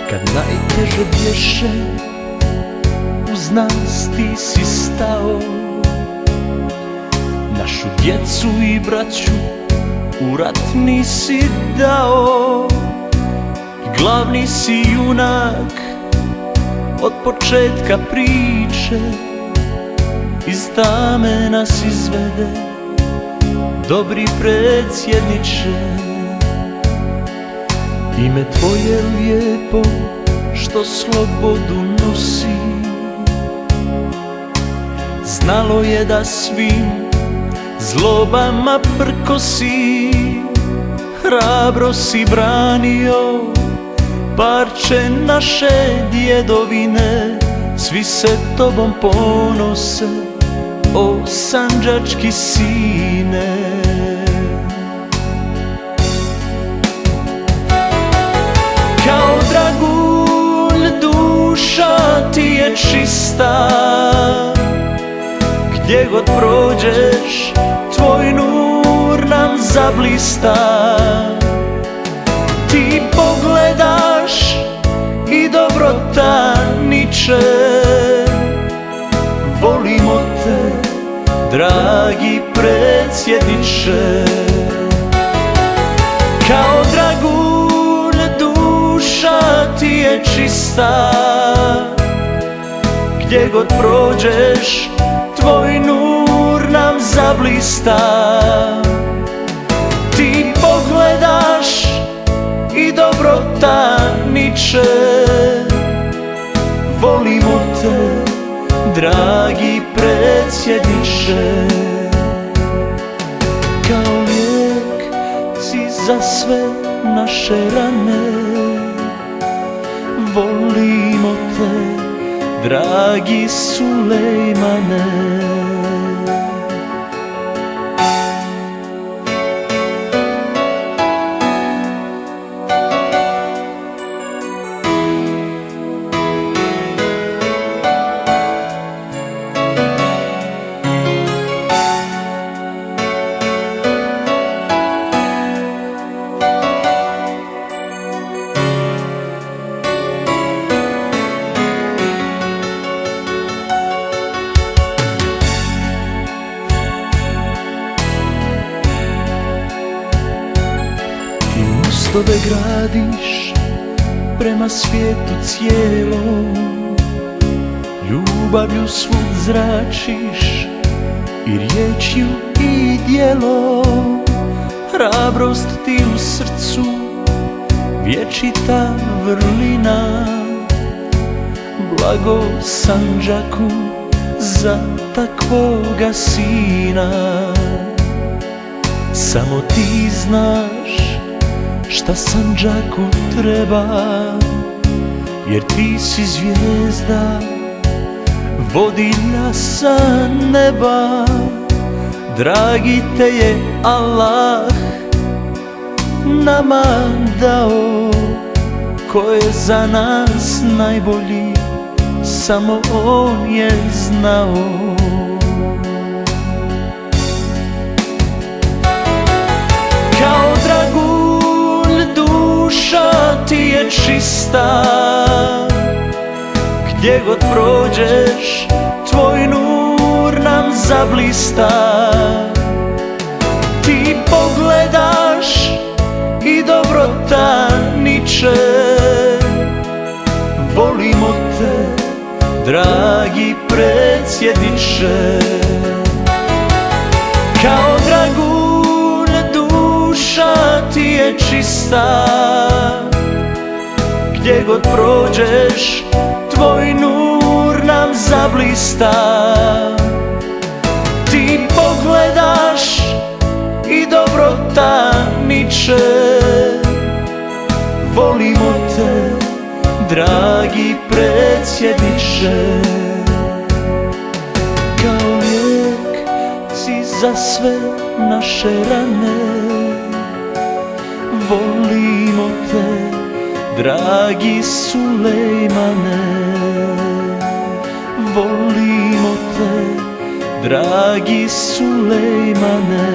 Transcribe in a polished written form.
Kad najteže bješe, uz nas ti si stao. Našu djecu i braću u rat nisi dao. Glavni si junak od početka priče, iz tame nas izvede, dobri predsjedniče. Ime tvoje lijepo što slobodu nosi, znalo je da svim zlobama prkosi. Hrabro si branio parče naše djedovine, svi se tobom ponose, o sandžački sine. Kao dragulj duša ti je čista, gdje god prođeš tvoj nur nam zablista. Ti pogledaš i dobrota niče, volimo te, dragi predsjedniče. Kao dragulj duša ti je čista, gdje god prođeš tvoj nur nam zablista. Ti pogledaš i dobrota niče, volimo te, dragi predsjedniče. Kao lijek si za sve naše rane, volimo te, dragi Sulejmane. Mostove gradiš prema svijetu cijelom, ljubavlju svud zračiš i riječju i djelom. Hrabrost ti u srcu, vječita vrlina, blago Sandžaku za takvoga sina. Samo ti znaš šta Sandžaku treba, jer ti si zvijezda vodilja sa neba. Dragi te je Allah nama dao, ko je za nas najbolji, samo on je znao. Kao dragulj duša ti je čista, gdje god prođeš tvoj nur nam zablista. Ti pogledaš i dobrota niče, volimo te, dragi predsjedniče. Kao dragulj duša ti je čista, gdje god prođeš tvoj nur nam zablista. Ti pogledaš i dobrota niče, volimo te, dragi predsjedniče. Kao lijek si za sve naše rane, volimo te, dragi Sulejmane. Volimo te, dragi Sulejmane.